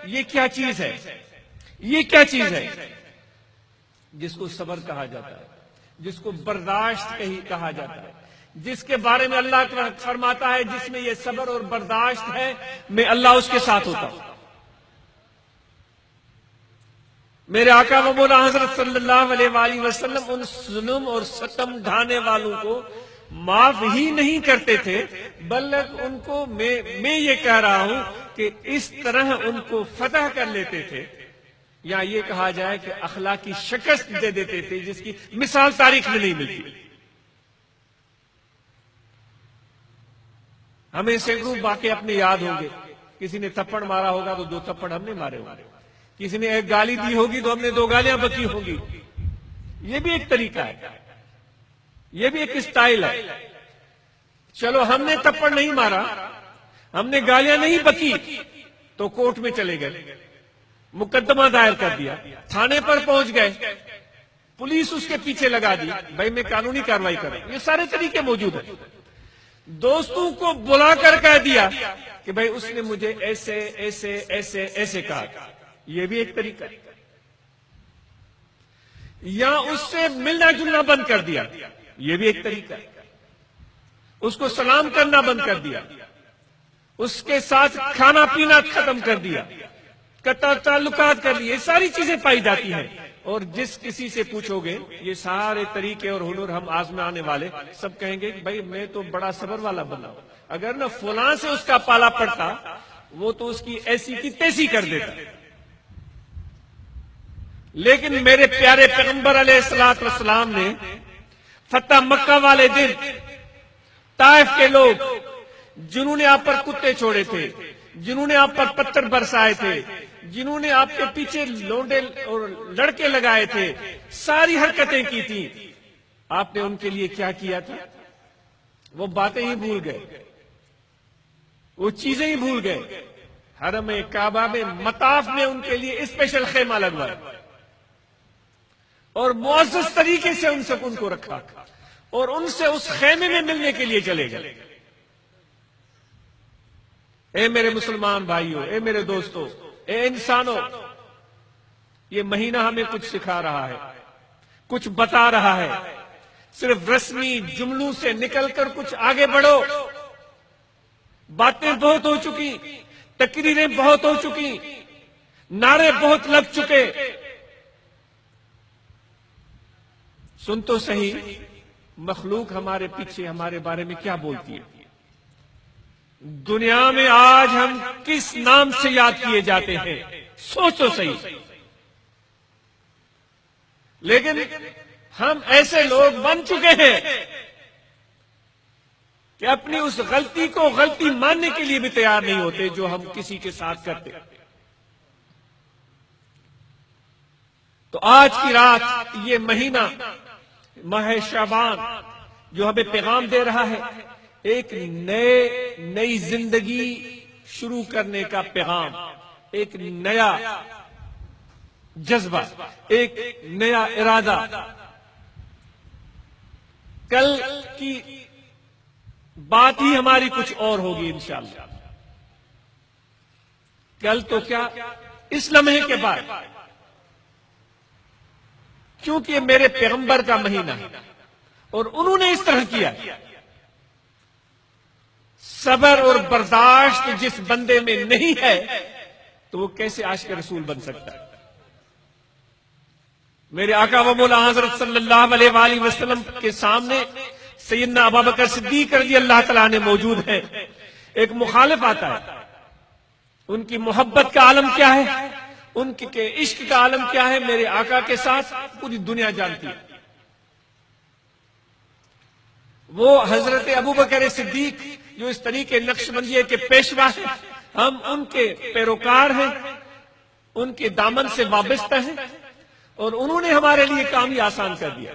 ये क्या चीज है, ये क्या चीज है? जिसको सब्र कहा जाता है, जिसको बर्दाश्त कहा जाता है, जिसके बारे में अल्लाह फरमाता है जिसमें ये सब्र और बर्दाश्त है, मैं अल्लाह उसके साथ होता हूं। मेरे आका व मौला हजरत सल्लल्लाहु अलैहि वसल्लम उन जुल्म और सतम ढाने वालों को माफ ही नहीं करते थे, बल्कि उनको मैं ये कह रहा हूं कि इस तरह उनको फतह कर लेते थे, या ये कहा जाए कि अखलाकी शिकस्त दे देते थे जिसकी मिसाल तारीख में नहीं मिलती। हमें सैकड़ों वाक़े अपने याद होंगे। किसी ने थप्पड़ मारा होगा तो 2 थप्पड़ हमने मारे होंगे, किसी ने एक गाली दी होगी तो हमने 2 गालियां बकी होगी। ये भी एक तरीका है, ये भी एक स्टाइल है। चलो हमने थप्पड़ नहीं मारा, हमने गालियां नहीं बकी, तो कोर्ट में चले गए, मुकदमा दायर कर दिया, थाने पर पहुंच गए, पुलिस उसके पीछे लगा दी, भाई मैं कानूनी कार्रवाई कर रहा हूं। ये सारे तरीके मौजूद है। दोस्तों को बुलाकर कह दिया कि भाई उसने मुझे ऐसे ऐसे ऐसे ऐसे कहा, यह भी एक तरीका है। या उससे मिलना जुलना बंद कर दिया, यह भी एक तरीका है। उसको सलाम करना बंद कर दिया, उसके साथ खाना पीना खत्म कर दिया, कता ताल्लुकात कर लिए, सारी चीजें पाई जाती हैं। और जिस किसी से पूछोगे ये सारे तरीके और हुनर हम आजमाने वाले, सब कहेंगे कि भाई मैं तो बड़ा सब्र वाला बना हूं, अगर न फलां से उसका पाला पड़ता वो तो उसकी ऐसी की तैसी कर देता। लेकिन मेरे प्यारे पैगंबर अलैहिस्सलातु वस्सलाम ने फतह मक्का वाले दिन ताइफ के लोग जिन्होंने आप पर कुत्ते छोड़े थे, जिन्होंने आप पर पत्थर बरसाए थे, जिन्होंने आपके पीछे लोंडे और लड़के लगाए थे, सारी हरकतें की थी, आपने उनके लिए क्या किया था? वो बातें ही भूल गए, वो चीजें ही भूल गए। हरम काबा में मताफ में उनके लिए स्पेशल खेमा लगवाया और मुअज़्ज़ज़ तरीके से उनको रखा और उनसे उस खेमे में मिलने के लिए चले गए। ए मेरे मुसलमान भाइयों, ए मेरे दोस्तों, ए इंसानों, ये महीना हमें कुछ सिखा रहा है, कुछ बता रहा है। सिर्फ रस्मी जुमलों से निकलकर कुछ आगे बढ़ो। बातें बहुत हो चुकी, तकरीरें बहुत हो चुकी, नारे बहुत लग चुके। सुन तो सही, मखलूक हमारे पीछे हमारे बारे में क्या बोलती है। दुनिया में आज हम किस नाम से याद किए जाते हैं, सोचो सही। लेकिन हम ऐसे लोग बन चुके हैं कि अपनी उस गलती को गलती मानने के लिए भी तैयार नहीं होते जो हम किसी के साथ करते। तो आज की रात, ये महीना माह शाबान जो हमें पैगाम दे रहा है, एक नई जिंदगी शुरू करने का पैगाम, एक नया जज्बा, एक नया इरादा। कल की बात ही हमारी कुछ और होगी इंशाअल्लाह। कल तो क्या, इस लम्हे के बाद, क्योंकि मेरे पैगंबर का महीना है और उन्होंने इस तरह किया। सब्र और बर्दाश्त जिस बंदे में नहीं है तो वो कैसे आशिक रसूल बन सकता है? मेरे आका व मौला हजरत सल्लल्लाहु अलैहि वसल्लम के सामने सैयदना अबू बकर सिद्दीक रज़ियल्लाहु तआला अन्हु मौजूद है। एक मुखालिफ आता है, उनकी मोहब्बत का आलम क्या है, उनके इश्क का आलम क्या है मेरे आका के साथ, पूरी दुनिया जानती है। वो हजरत अबू बकर सिद्दीक जो इस तरीके नक्शबंदी के पेशवा हैं, हम उनके पैरोकार हैं, उनके दामन से वाबस्ता हैं और उन्होंने हमारे लिए काम ही आसान कर दिया।